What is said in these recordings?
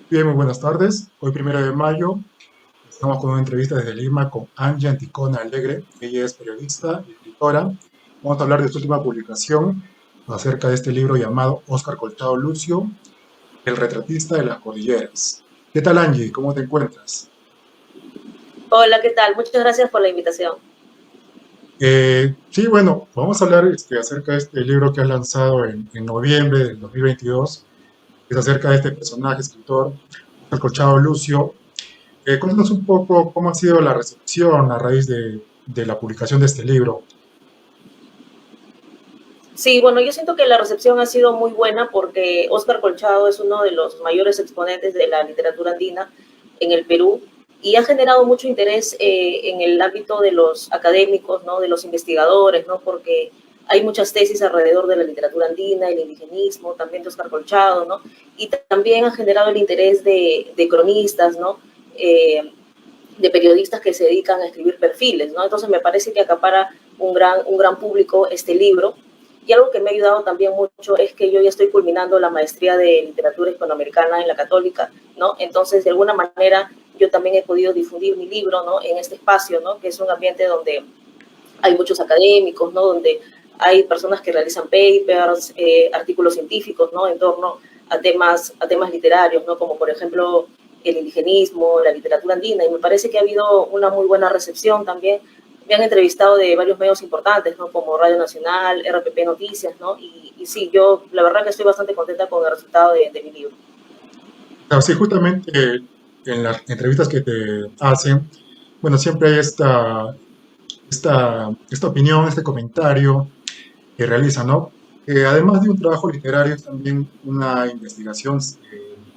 Bien, muy buenas tardes. Hoy, 1 de mayo, estamos con una entrevista desde Lima con Angie Anticona Alegre. Ella es periodista y escritora. Vamos a hablar de su última publicación acerca de este libro llamado Óscar Colchado Lucio, El retratista de las cordilleras. ¿Qué tal, Angie? ¿Cómo te encuentras? Hola, ¿qué tal? Muchas gracias por la invitación. Sí, bueno, vamos a hablar acerca de este libro que has lanzado en noviembre del 2022. Es acerca de este personaje, escritor, Óscar Colchado Lucio. Cuéntanos un poco cómo ha sido la recepción a raíz de la publicación de este libro. Sí, bueno, yo siento que la recepción ha sido muy buena porque Óscar Colchado es uno de los mayores exponentes de la literatura andina en el Perú y ha generado mucho interés en el ámbito de los académicos, ¿no? De los investigadores, ¿no? Porque hay muchas tesis alrededor de la literatura andina, el indigenismo, también de Óscar Colchado, ¿no? Y también ha generado el interés de cronistas, ¿no? De periodistas que se dedican a escribir perfiles, ¿no? Entonces me parece que acapara un gran público este libro. Y algo que me ha ayudado también mucho es que yo ya estoy culminando la maestría de literatura hispanoamericana en la Católica, ¿no? Entonces, de alguna manera, yo también he podido difundir mi libro, ¿no? En este espacio, ¿no? Que es un ambiente donde hay muchos académicos, ¿no? Donde hay personas que realizan papers, artículos científicos, ¿no? En torno a temas literarios, ¿no? Como por ejemplo el indigenismo, la literatura andina, y me parece que ha habido una muy buena recepción también. Me han entrevistado de varios medios importantes, ¿no? Como Radio Nacional, RPP Noticias, ¿no? Y sí, yo la verdad que estoy bastante contenta con el resultado de mi libro. Claro, sí, justamente en las entrevistas que te hacen, bueno, siempre hay esta opinión, este comentario que realizan, ¿no? Que además de un trabajo literario, es también una investigación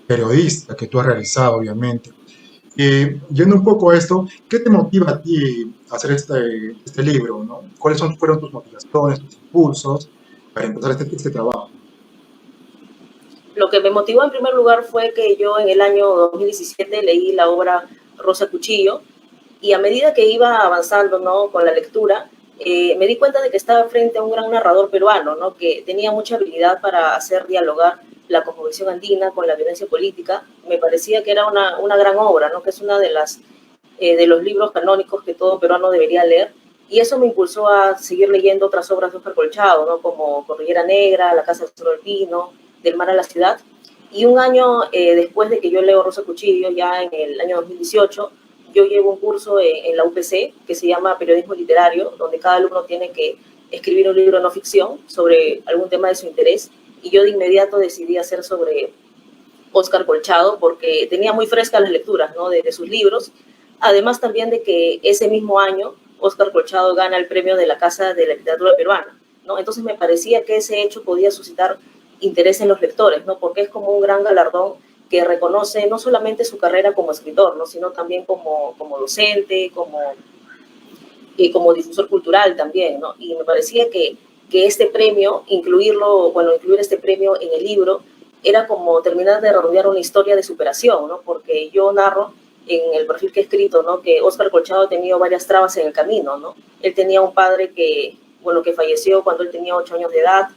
periodística que tú has realizado, obviamente. Yendo un poco a esto, ¿qué te motiva a ti a hacer este libro, ¿no? Fueron tus motivaciones, tus impulsos para empezar este trabajo? Lo que me motivó en primer lugar fue que yo en el año 2017 leí la obra Rosa Cuchillo y a medida que iba avanzando, ¿no? Con la lectura, me di cuenta de que estaba frente a un gran narrador peruano, ¿no? Que tenía mucha habilidad para hacer dialogar la cosmovisión andina con la violencia política. Me parecía que era una gran obra, ¿no? Que es una de los libros canónicos que todo peruano debería leer. Y eso me impulsó a seguir leyendo otras obras de Oscar Colchado, ¿no? Como Cordillera Negra, La Casa del Sol del Pino, Del Mar a la Ciudad. Y un año después de que yo leo Rosa Cuchillo, ya en el año 2018, yo llevo un curso en la UPC que se llama Periodismo Literario, donde cada alumno tiene que escribir un libro no ficción sobre algún tema de su interés. Y yo de inmediato decidí hacer sobre Oscar Colchado porque tenía muy frescas las lecturas, ¿no? de sus libros. Además también de que ese mismo año Oscar Colchado gana el premio de la Casa de la Literatura Peruana, ¿no? Entonces me parecía que ese hecho podía suscitar interés en los lectores, ¿no? Porque es como un gran galardón que reconoce no solamente su carrera como escritor, ¿no? Sino también como docente, como difusor cultural también, ¿no? Y me parecía que este premio, incluir este premio en el libro, era como terminar de redondear una historia de superación, ¿no? Porque yo narro en el perfil que he escrito, ¿no? Que Óscar Colchado ha tenido varias trabas en el camino, ¿no? Él tenía un padre que falleció cuando él tenía 8 años de edad.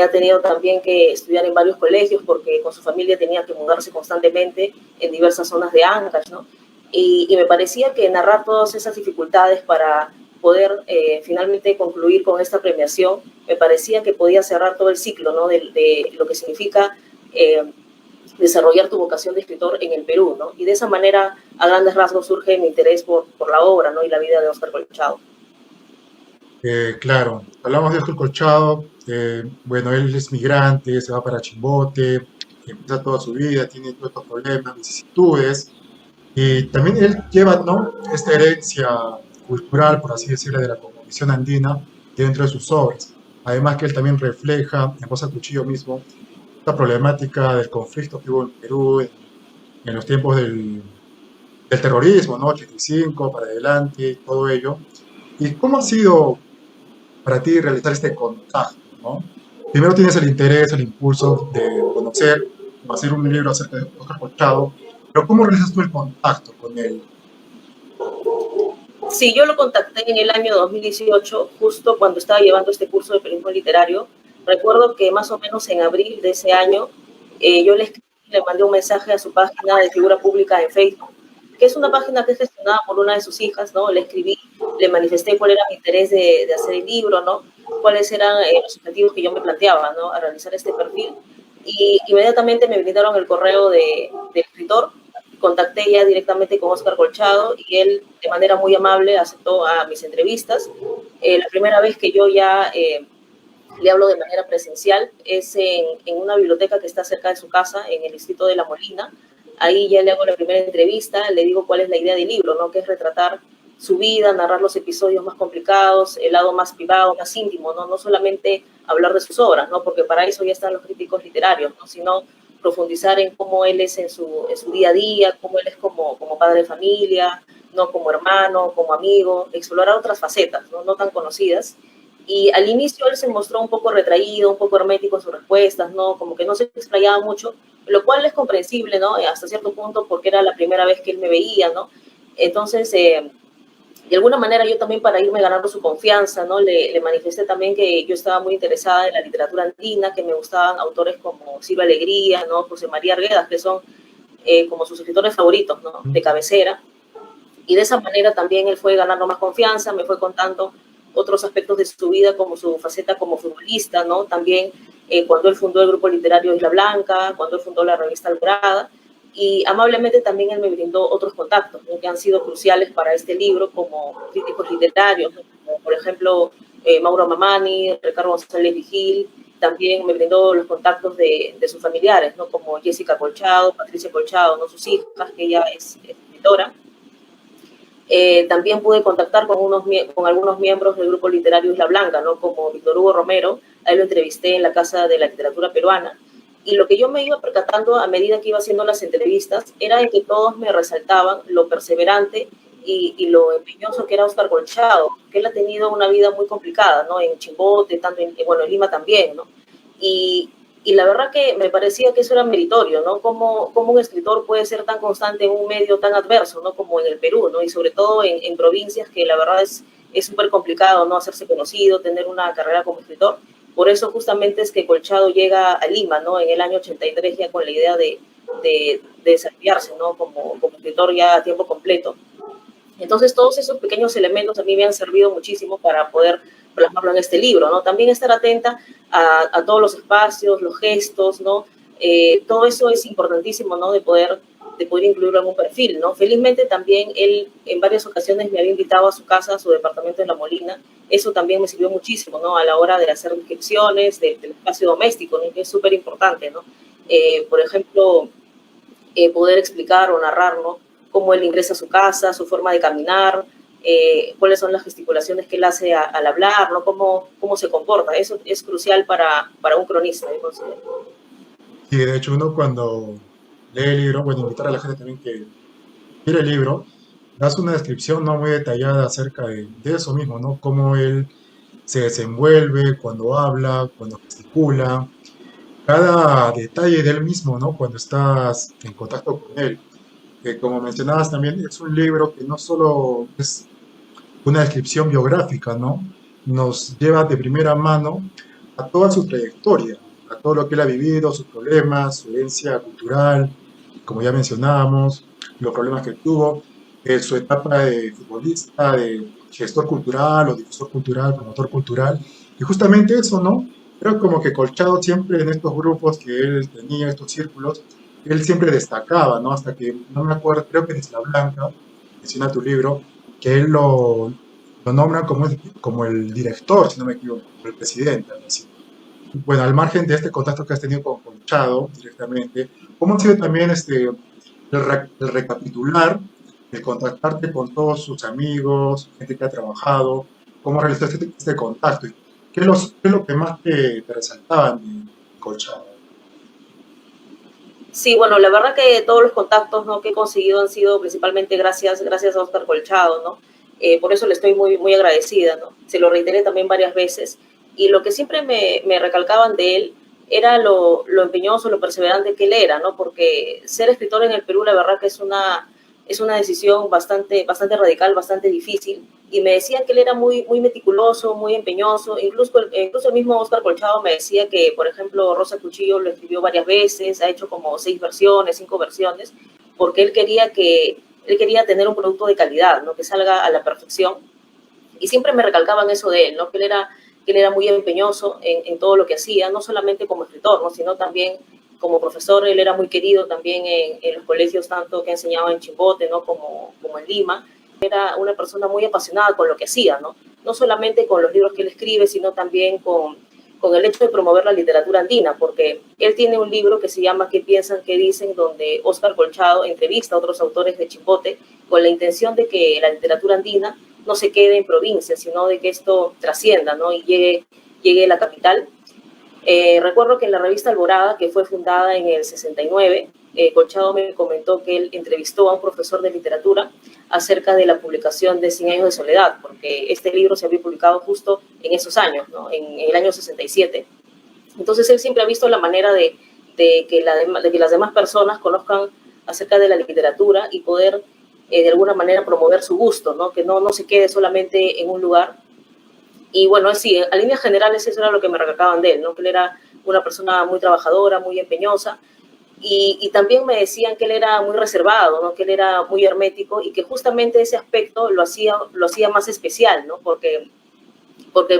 Ha tenido también que estudiar en varios colegios porque con su familia tenía que mudarse constantemente en diversas zonas de Ancash, ¿no? Y me parecía que narrar todas esas dificultades para poder finalmente concluir con esta premiación, me parecía que podía cerrar todo el ciclo, ¿no? de lo que significa desarrollar tu vocación de escritor en el Perú, ¿no? Y de esa manera, a grandes rasgos, surge mi interés por la obra, ¿no? Y la vida de Óscar Colchado. Claro, hablamos de Oscar Colchado, bueno, él es migrante, se va para Chimbote, empieza toda su vida, tiene todos estos problemas, vicisitudes, y también él lleva, ¿no? Esta herencia cultural, por así decirlo, de la cosmovisión andina dentro de sus obras. Además que él también refleja en Rosa Cuchillo mismo esta problemática del conflicto que hubo en Perú en los tiempos del terrorismo, ¿no? 85 para adelante y todo ello. ¿Y cómo ha sido para ti realizar este contacto, ¿no? Primero tienes el interés, el impulso de conocer o hacer un libro acerca de Oscar Colchado, pero ¿cómo realizas tú el contacto con él? Sí, yo lo contacté en el año 2018, justo cuando estaba llevando este curso de periodismo literario. Recuerdo que más o menos en abril de ese año yo le escribí le mandé un mensaje a su página de figura pública en Facebook, que es una página que es gestionada por una de sus hijas, ¿no? Le escribí, le manifesté cuál era mi interés de hacer el libro, ¿no? Cuáles eran los objetivos que yo me planteaba, ¿no? A realizar este perfil. Y inmediatamente me brindaron el correo del escritor, contacté ya directamente con Oscar Colchado y él de manera muy amable aceptó a mis entrevistas. La primera vez que yo ya le hablo de manera presencial es en una biblioteca que está cerca de su casa, en el distrito de La Molina. Ahí ya le hago la primera entrevista, le digo cuál es la idea del libro, ¿no? Que es retratar su vida, narrar los episodios más complicados, el lado más privado, más íntimo, ¿no? No solamente hablar de sus obras, ¿no? Porque para eso ya están los críticos literarios, ¿no? Sino profundizar en cómo él es en su día a día, cómo él es como padre de familia, ¿no? Como hermano, como amigo, explorar otras facetas, ¿no? No tan conocidas. Y al inicio él se mostró un poco retraído, un poco hermético en sus respuestas, ¿no? Como que no se explayaba mucho, lo cual es comprensible, ¿no? Hasta cierto punto porque era la primera vez que él me veía, ¿no? Entonces, de alguna manera yo también para irme ganando su confianza, ¿no? Le manifesté también que yo estaba muy interesada en la literatura andina, que me gustaban autores como Silva Alegría, ¿no? José María Arguedas, que son como sus escritores favoritos, ¿no? De cabecera. Y de esa manera también él fue ganando más confianza, me fue contando otros aspectos de su vida, como su faceta como futbolista, ¿no? También cuando él fundó el grupo literario Isla Blanca, cuando él fundó la revista Alborada, y amablemente también él me brindó otros contactos, ¿no? Que han sido cruciales para este libro, como críticos literarios, ¿no? Como por ejemplo Mauro Mamani, Ricardo González Vigil, también me brindó los contactos de sus familiares, ¿no? Como Jessica Colchado, Patricia Colchado, ¿no? Sus hijas, que ella es escritora. También pude contactar con algunos miembros del grupo literario Isla Blanca, ¿no? Como Víctor Hugo Romero, ahí lo entrevisté en la Casa de la Literatura Peruana, y lo que yo me iba percatando a medida que iba haciendo las entrevistas era en que todos me resaltaban lo perseverante y lo empeñoso que era Oscar Colchado, que él ha tenido una vida muy complicada, ¿no? En Chimbote, tanto bueno, en Lima también, ¿no? Y, y la verdad que me parecía que eso era meritorio, ¿no? Como un escritor puede ser tan constante en un medio tan adverso, ¿no? Como en el Perú, ¿no? Y sobre todo en provincias que la verdad es súper complicado, ¿no? Hacerse conocido, tener una carrera como escritor. Por eso justamente es que Colchado llega a Lima, ¿no? En el año 83 ya con la idea de desarrollarse, ¿no? Como escritor ya a tiempo completo. Entonces, todos esos pequeños elementos a mí me han servido muchísimo para poder plasmarlo en este libro, ¿no? También estar atenta a todos los espacios, los gestos, ¿no? Todo eso es importantísimo, ¿no? De poder incluirlo en un perfil, ¿no? Felizmente también él en varias ocasiones me había invitado a su casa, a su departamento en La Molina. Eso también me sirvió muchísimo, ¿no? A la hora de hacer descripciones del espacio doméstico, ¿no? Que es súper importante, ¿no? Por ejemplo, poder explicar o narrar, ¿no? Cómo él ingresa a su casa, su forma de caminar, cuáles son las gesticulaciones que él hace al hablar, ¿no? Cómo se comporta. Eso es crucial para un cronista, yo considero. Y de hecho uno cuando lee el libro, bueno, invitar a la gente también que lee el libro, das una descripción no muy detallada acerca de eso mismo, ¿no? Cómo él se desenvuelve cuando habla, cuando gesticula, cada detalle de él mismo, ¿no? Cuando estás en contacto con él. Como mencionabas también, es un libro que no solo es una descripción biográfica, ¿no? Nos lleva de primera mano a toda su trayectoria, a todo lo que él ha vivido, sus problemas, su herencia cultural, como ya mencionábamos, los problemas que tuvo, su etapa de futbolista, de gestor cultural o difusor cultural, promotor cultural, y justamente eso, ¿no? Era como que Colchado siempre en estos grupos que él tenía, estos círculos, él siempre destacaba, ¿no? Hasta que, no me acuerdo, creo que en Isla Blanca, menciona tu libro, que él lo nombran como el director, si no me equivoco, como el presidente, algo así. Bueno, al margen de este contacto que has tenido con Colchado directamente, ¿cómo ha sido también el recapitular, el contactarte con todos sus amigos, gente que ha trabajado? ¿Cómo realizaste este contacto? ¿Qué es lo que más te resaltaba en Colchado? Sí, bueno, la verdad que todos los contactos, ¿no? Que he conseguido han sido principalmente gracias a Oscar Colchado, ¿no? Por eso le estoy muy agradecida, ¿no? Se lo reiteré también varias veces. Y lo que siempre me recalcaban de él era lo empeñoso, lo perseverante que él era, ¿no? Porque ser escritor en el Perú, la verdad que es una decisión bastante radical, bastante difícil. y me decían que él era muy, muy meticuloso, muy empeñoso. Incluso el mismo Óscar Colchado me decía que, por ejemplo, Rosa Cuchillo lo escribió varias veces, ha hecho como 6 versiones, 5 versiones, porque él quería tener un producto de calidad, ¿no? Que salga a la perfección. Y siempre me recalcaban eso de él, ¿no? Que él era muy empeñoso en todo lo que hacía, no solamente como escritor, ¿no? Sino también como profesor. Él era muy querido también en los colegios, tanto que enseñaba en Chimbote, ¿no? Como en Lima. Era una persona muy apasionada con lo que hacía, ¿no? No solamente con los libros que él escribe, sino también con el hecho de promover la literatura andina, porque él tiene un libro que se llama ¿Qué piensan, qué dicen?, donde Óscar Colchado entrevista a otros autores de Chimbote con la intención de que la literatura andina no se quede en provincia, sino de que esto trascienda, ¿no? Y llegue a la capital. Recuerdo que en la revista Alborada, que fue fundada en el 69, Colchado me comentó que él entrevistó a un profesor de literatura acerca de la publicación de 100 años de soledad, porque este libro se había publicado justo en esos años, ¿no? En el año 67. Entonces él siempre ha visto la manera de que las demás personas conozcan acerca de la literatura y poder de alguna manera promover su gusto, ¿no? Que no se quede solamente en un lugar. Y bueno, sí, a líneas generales eso era lo que me recalcaban de él, ¿no? Que él era una persona muy trabajadora, muy empeñosa, y también me decían que él era muy reservado, ¿no? Que él era muy hermético y que justamente ese aspecto lo hacía más especial, ¿no? Porque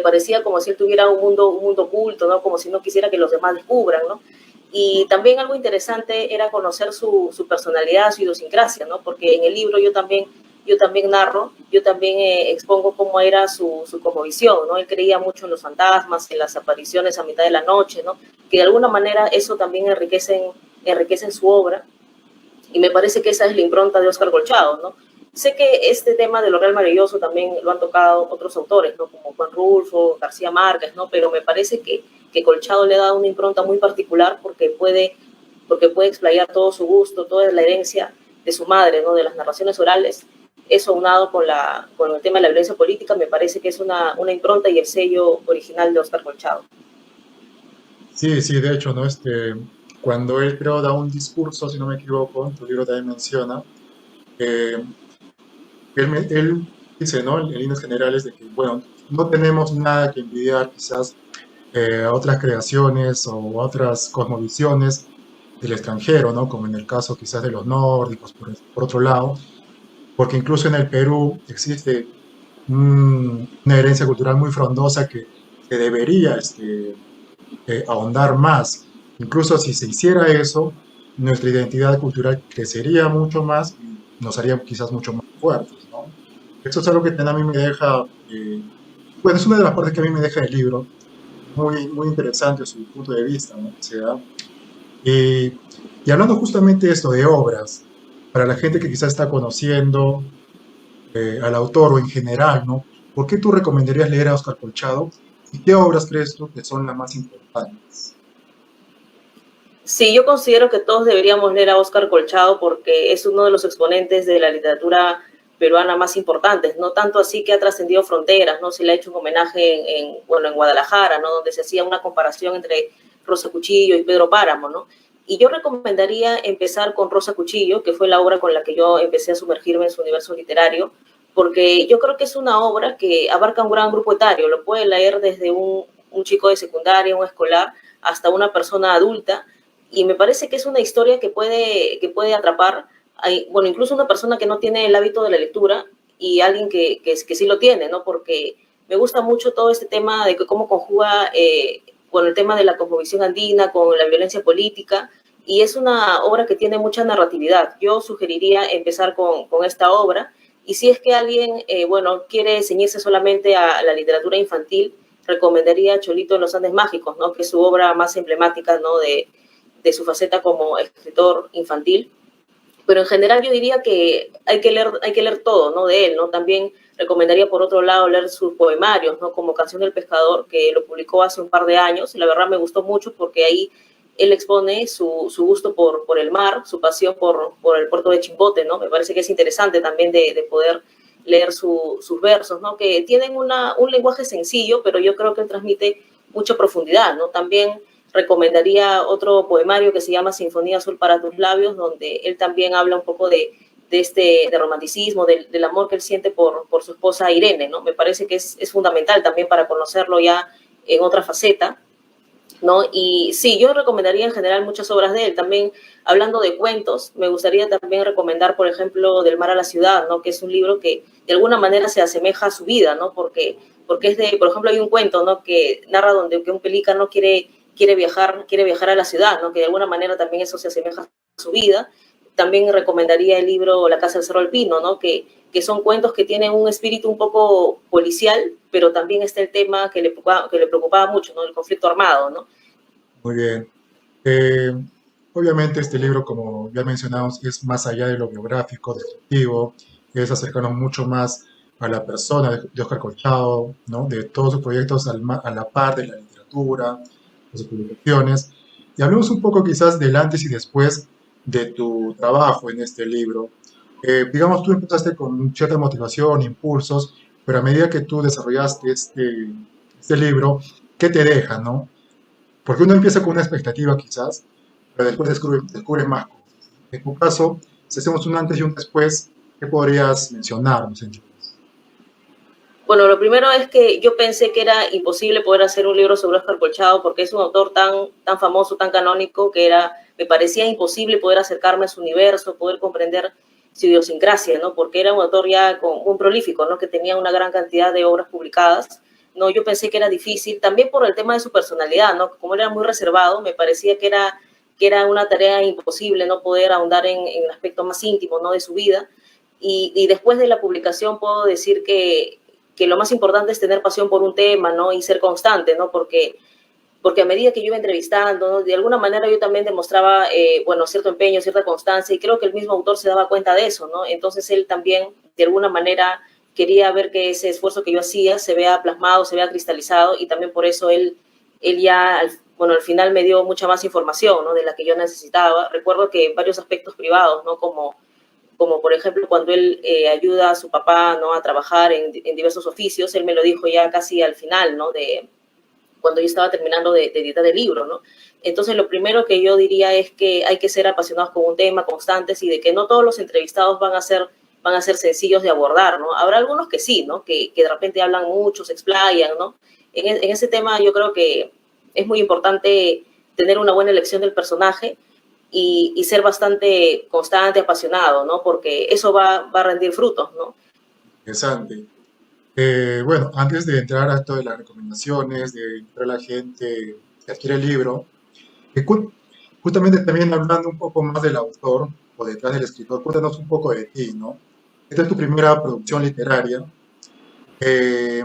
parecía como si él tuviera un mundo oculto, ¿no? Como si no quisiera que los demás descubran, ¿no? Y también algo interesante era conocer su personalidad, su idiosincrasia, ¿no? Porque en el libro yo también narro, yo también expongo cómo era su cosmovisión, ¿no? Él creía mucho en los fantasmas, en las apariciones a mitad de la noche, ¿no? Que de alguna manera eso también enriquecen su obra, y me parece que esa es la impronta de Óscar Colchado, ¿no? Sé que este tema de lo real maravilloso también lo han tocado otros autores, ¿no? Como Juan Rulfo, García Márquez, ¿no? Pero me parece que Colchado le ha dado una impronta muy particular porque puede explayar todo su gusto, toda la herencia de su madre, ¿no? De las narraciones orales. Eso aunado con el tema de la violencia política, me parece que es una impronta y el sello original de Óscar Colchado. Sí, sí, de hecho, ¿no? Cuando él creo da un discurso, si no me equivoco, tu libro también menciona, eh, él dice, ¿no? En líneas generales de que, bueno, no tenemos nada que envidiar quizás a otras creaciones o otras cosmovisiones del extranjero, ¿no? Como en el caso quizás de los nórdicos, por otro lado, porque incluso en el Perú existe una herencia cultural muy frondosa que se debería ahondar más. Incluso si se hiciera eso, nuestra identidad cultural crecería mucho más y nos haría quizás mucho más fuertes, ¿no? Esto es algo que también a mí me deja, bueno, es una de las partes que a mí me deja el libro, muy, muy interesante su punto de vista, ¿no? O sea, y hablando justamente de esto, de obras, para la gente que quizás está conociendo al autor o en general, ¿no? ¿Por qué tú recomendarías leer a Oscar Colchado y qué obras crees tú que son las más importantes? Sí, yo considero que todos deberíamos leer a Óscar Colchado porque es uno de los exponentes de la literatura peruana más importantes, no tanto así que ha trascendido fronteras, ¿no? Se le ha hecho un homenaje en Guadalajara, ¿no? Donde se hacía una comparación entre Rosa Cuchillo y Pedro Páramo, ¿no? Y yo recomendaría empezar con Rosa Cuchillo, que fue la obra con la que yo empecé a sumergirme en su universo literario, porque yo creo que es una obra que abarca un gran grupo etario, lo puede leer desde un chico de secundaria, un escolar, hasta una persona adulta, y me parece que es una historia que puede atrapar, bueno, incluso una persona que no tiene el hábito de la lectura y alguien que sí lo tiene, ¿no? Porque me gusta mucho todo este tema de que cómo conjuga con el tema de la cosmovisión andina, con la violencia política, y es una obra que tiene mucha narratividad. Yo sugeriría empezar con esta obra, y si es que alguien, bueno, quiere ceñirse solamente a la literatura infantil, recomendaría Cholito en los Andes Mágicos, ¿no? Que es su obra más emblemática, ¿no? De su faceta como escritor infantil. Pero en general yo diría que hay que leer todo, ¿no? De él, ¿no? También recomendaría, por otro lado, leer sus poemarios, ¿no? Como Canción del Pescador, que lo publicó hace un par de años. La verdad me gustó mucho porque ahí él expone su gusto por el mar, su pasión por el puerto de Chimbote, ¿no? Me parece que es interesante también de poder leer sus versos, ¿no? Que tienen un lenguaje sencillo, pero yo creo que él transmite mucha profundidad, ¿no? También recomendaría otro poemario que se llama Sinfonía Azul para tus labios, donde él también habla un poco de romanticismo, del amor que él siente por su esposa Irene, ¿no? Me parece que es fundamental también para conocerlo ya en otra faceta, ¿no? Y sí, yo recomendaría en general muchas obras de él. También, hablando de cuentos, me gustaría también recomendar, por ejemplo, Del mar a la ciudad, ¿no? Que es un libro que de alguna manera se asemeja a su vida, ¿no? Porque es de, por ejemplo, hay un cuento, ¿no? Que narra donde que un pelícano quiere viajar a la ciudad, ¿no? Que de alguna manera también eso se asemeja a su vida. También recomendaría el libro La casa del cerro alpino, ¿no? Que son cuentos que tienen un espíritu un poco policial, pero también está el tema que le preocupaba mucho, ¿no? El conflicto armado, ¿no? Muy bien. Eh, Obviamente este libro, como ya mencionamos, es más allá de lo biográfico, descriptivo, es acercarnos mucho más a la persona de Oscar Colchado, ¿no? De todos sus proyectos a la par de la literatura, de sus publicaciones. Y hablemos un poco quizás del antes y después de tu trabajo en este libro. Digamos, tú empezaste con cierta motivación, impulsos, pero a medida que tú desarrollaste este libro, ¿qué te deja, no? Porque uno empieza con una expectativa quizás, pero después descubre más cosas. En tu caso, si hacemos un antes y un después, ¿qué podrías mencionar? Bueno, lo primero es que yo pensé que era imposible poder hacer un libro sobre Oscar Colchado porque es un autor tan famoso, tan canónico, me parecía imposible poder acercarme a su universo, poder comprender su idiosincrasia, ¿no? Porque era un autor ya un prolífico, ¿no? Que tenía una gran cantidad de obras publicadas. No, yo pensé que era difícil, también por el tema de su personalidad, ¿no? Como él era muy reservado, me parecía que era una tarea imposible no poder ahondar en el aspecto más íntimo, ¿no? De su vida. Y después de la publicación puedo decir que lo más importante es tener pasión por un tema, ¿no? Y ser constante, ¿no? Porque a medida que yo iba entrevistando, ¿no? De alguna manera yo también demostraba, bueno, cierto empeño, cierta constancia, y creo que el mismo autor se daba cuenta de eso, ¿no? Entonces él también, de alguna manera, quería ver que ese esfuerzo que yo hacía se vea plasmado, se vea cristalizado, y también por eso él ya, bueno, al final me dio mucha más información, ¿no? De la que yo necesitaba. Recuerdo que varios aspectos privados, ¿no? Como por ejemplo cuando él ayuda a su papá, ¿no? A trabajar en diversos oficios, él me lo dijo ya casi al final, ¿no? Cuando yo estaba terminando de editar el libro, ¿no? Entonces, lo primero que yo diría es que hay que ser apasionados con un tema, constantes, y de que no todos los entrevistados van a ser sencillos de abordar, ¿no? Habrá algunos que sí, ¿no? Que de repente hablan mucho, se explayan, ¿no? En ese tema yo creo que es muy importante tener una buena elección del personaje y ser bastante constante, apasionado, ¿no? Porque eso va a rendir frutos, ¿no? Interesante. Bueno, antes de entrar a esto de las recomendaciones, de invitar a la gente que adquiere el libro, que justamente también hablando un poco más del autor o detrás del escritor, cuéntanos un poco de ti, ¿no? Esta es tu primera producción literaria. Eh,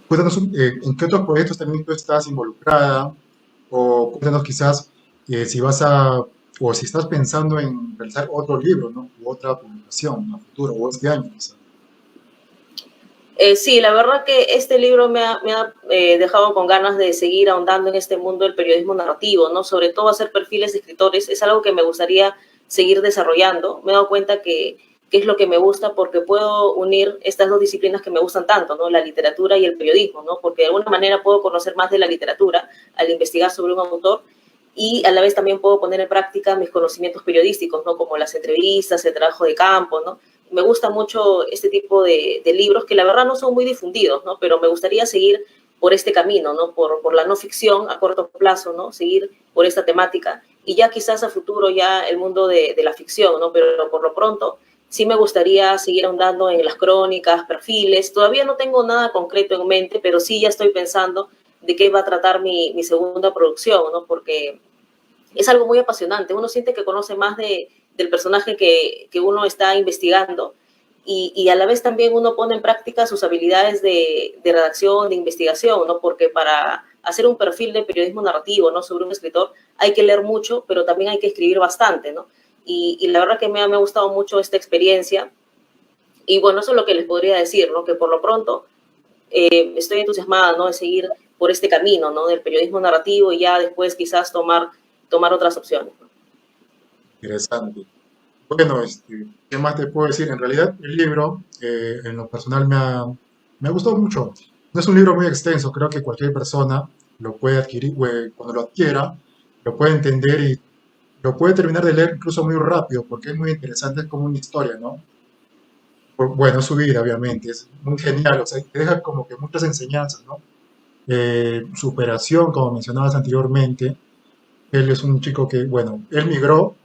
Cuéntanos en qué otros proyectos también tú estás involucrada, o cuéntanos quizás si vas a, o si estás pensando en realizar otro libro, ¿no? U otra publicación a futuro, o este año quizás. Sí, la verdad que este libro me ha dejado con ganas de seguir ahondando en este mundo del periodismo narrativo, ¿no? Sobre todo hacer perfiles de escritores, es algo que me gustaría seguir desarrollando. Me he dado cuenta que es lo que me gusta porque puedo unir estas dos disciplinas que me gustan tanto, ¿no? La literatura y el periodismo, ¿no? Porque de alguna manera puedo conocer más de la literatura al investigar sobre un autor y a la vez también puedo poner en práctica mis conocimientos periodísticos, ¿no? Como las entrevistas, el trabajo de campo, ¿no? Me gusta mucho este tipo de libros que la verdad no son muy difundidos, ¿no? Pero me gustaría seguir por este camino, ¿no? Por la no ficción a corto plazo, ¿no? Seguir por esta temática y ya quizás a futuro ya el mundo de la ficción, ¿no? Pero por lo pronto sí me gustaría seguir ahondando en las crónicas, perfiles. Todavía no tengo nada concreto en mente, pero sí ya estoy pensando de qué va a tratar mi segunda producción, ¿no? Porque es algo muy apasionante. Uno siente que conoce más del personaje que uno está investigando y a la vez también uno pone en práctica sus habilidades de redacción, de investigación, ¿no? Porque para hacer un perfil de periodismo narrativo, ¿no? Sobre un escritor hay que leer mucho, pero también hay que escribir bastante, ¿no? Y la verdad que me ha gustado mucho esta experiencia. Y bueno, eso es lo que les podría decir, ¿no? Que por lo pronto estoy entusiasmada, ¿no? De seguir por este camino, ¿no? Del periodismo narrativo y ya después quizás tomar otras opciones, ¿no? Interesante. Bueno, ¿qué más te puedo decir? En realidad, el libro, en lo personal, me ha gustado mucho. No es un libro muy extenso, creo que cualquier persona lo puede adquirir, cuando lo adquiera, lo puede entender lo puede terminar de leer incluso muy rápido, porque es muy interesante, es como una historia, ¿no? Bueno, es su vida, obviamente, es muy genial, o sea, te deja como que muchas enseñanzas, ¿no? Superación, como mencionabas anteriormente. Él es un chico que, bueno, él migró,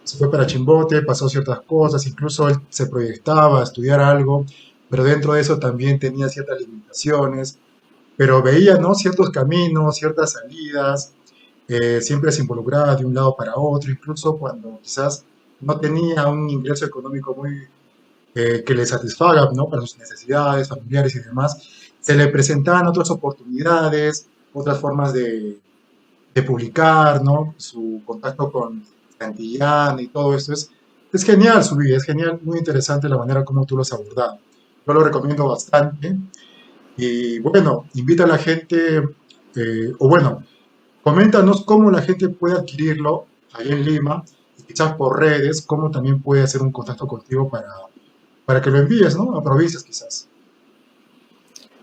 se fue para Chimbote, pasó ciertas cosas, incluso él se proyectaba a estudiar algo, pero dentro de eso también tenía ciertas limitaciones, pero veía, ¿no? Ciertos caminos, ciertas salidas, siempre se involucraba de un lado para otro, incluso cuando quizás no tenía un ingreso económico muy que le satisfaga, ¿no? Para sus necesidades familiares y demás, se le presentaban otras oportunidades, otras formas de publicar, ¿no? Su contacto con Santillán y todo esto es genial su vida, es genial, muy interesante la manera como tú lo has abordado. Yo lo recomiendo bastante y bueno, invita a la gente, o bueno, coméntanos cómo la gente puede adquirirlo ahí en Lima y quizás por redes, cómo también puede hacer un contacto contigo para que lo envíes, ¿no? A provincias quizás.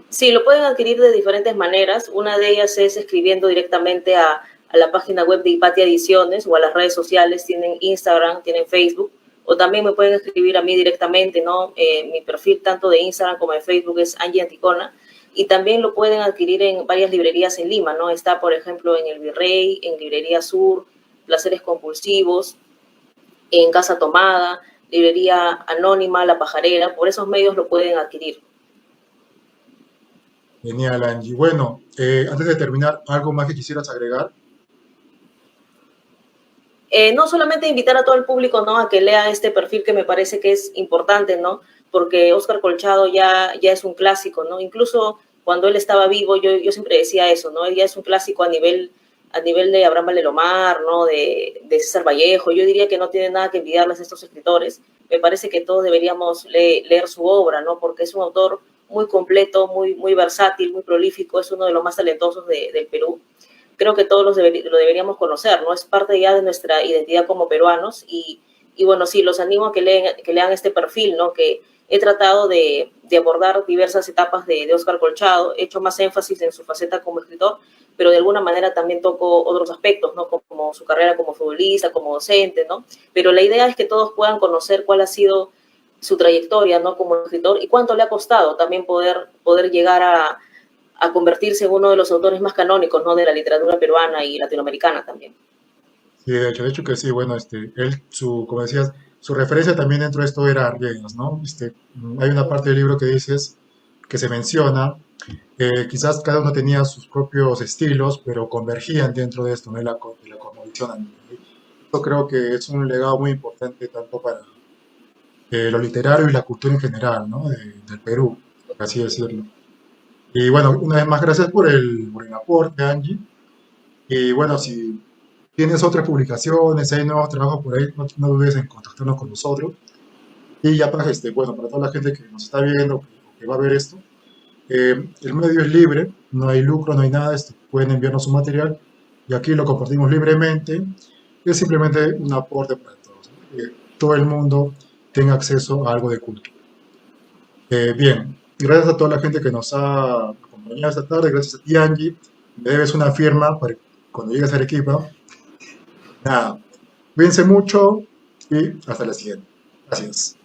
Sí, lo pueden adquirir de diferentes maneras. Una de ellas es escribiendo directamente a la página web de Hipatia Ediciones o a las redes sociales. Tienen Instagram, tienen Facebook. O también me pueden escribir a mí directamente, ¿no? Mi perfil tanto de Instagram como de Facebook es Angie Anticona. Y también lo pueden adquirir en varias librerías en Lima, ¿no? Está, por ejemplo, en El Virrey, en Librería Sur, Placeres Compulsivos, en Casa Tomada, Librería Anónima, La Pajarera. Por esos medios lo pueden adquirir. Genial, Angie. Bueno, antes de terminar, ¿algo más que quisieras agregar? No solamente invitar a todo el público, ¿no? A que lea este perfil que me parece que es importante, ¿no? Porque Óscar Colchado ya es un clásico, ¿no? Incluso cuando él estaba vivo, yo siempre decía eso, ¿no? Él ya es un clásico a nivel de Abraham Valelomar, ¿no? De César Vallejo. Yo diría que no tiene nada que envidiarles a estos escritores. Me parece que todos deberíamos leer su obra, ¿no? Porque es un autor muy completo, muy versátil, muy prolífico, es uno de los más talentosos del Perú. Creo que todos lo deberíamos conocer, ¿no? Es parte ya de nuestra identidad como peruanos y bueno, sí, los animo a que lean este perfil, ¿no? Que he tratado de abordar diversas etapas de Óscar Colchado, he hecho más énfasis en su faceta como escritor, pero de alguna manera también toco otros aspectos, ¿no? Como su carrera como futbolista, como docente, ¿no? Pero la idea es que todos puedan conocer cuál ha sido su trayectoria, ¿no? Como escritor y cuánto le ha costado también poder llegar a convertirse en uno de los autores más canónicos, ¿no? De la literatura peruana y latinoamericana también. Sí, de hecho que sí, bueno, él, como decías, su referencia también dentro de esto era Arguedas, ¿no? Hay una parte del libro que dices, que se menciona, quizás cada uno tenía sus propios estilos, pero convergían dentro de esto, ¿no? De la cosmovisión andina. Yo creo que es un legado muy importante tanto para lo literario y la cultura en general, ¿no? Del Perú, por así decirlo. Y bueno, una vez más, gracias por el aporte, Angie. Y bueno, si tienes otras publicaciones, hay nuevos trabajos por ahí, no dudes en contactarnos con nosotros. Y ya para, bueno, para toda la gente que nos está viendo, que va a ver esto, el medio es libre, no hay lucro, no hay nada, pueden enviarnos su material y aquí lo compartimos libremente. Es simplemente un aporte para todos, ¿no? Que todo el mundo tenga acceso a algo de cultura. Bien, gracias a toda la gente que nos ha acompañado esta tarde, gracias a ti, Angie. Me debes una firma para cuando llegues a Arequipa. Nada, cuídense mucho y hasta la siguiente. Gracias.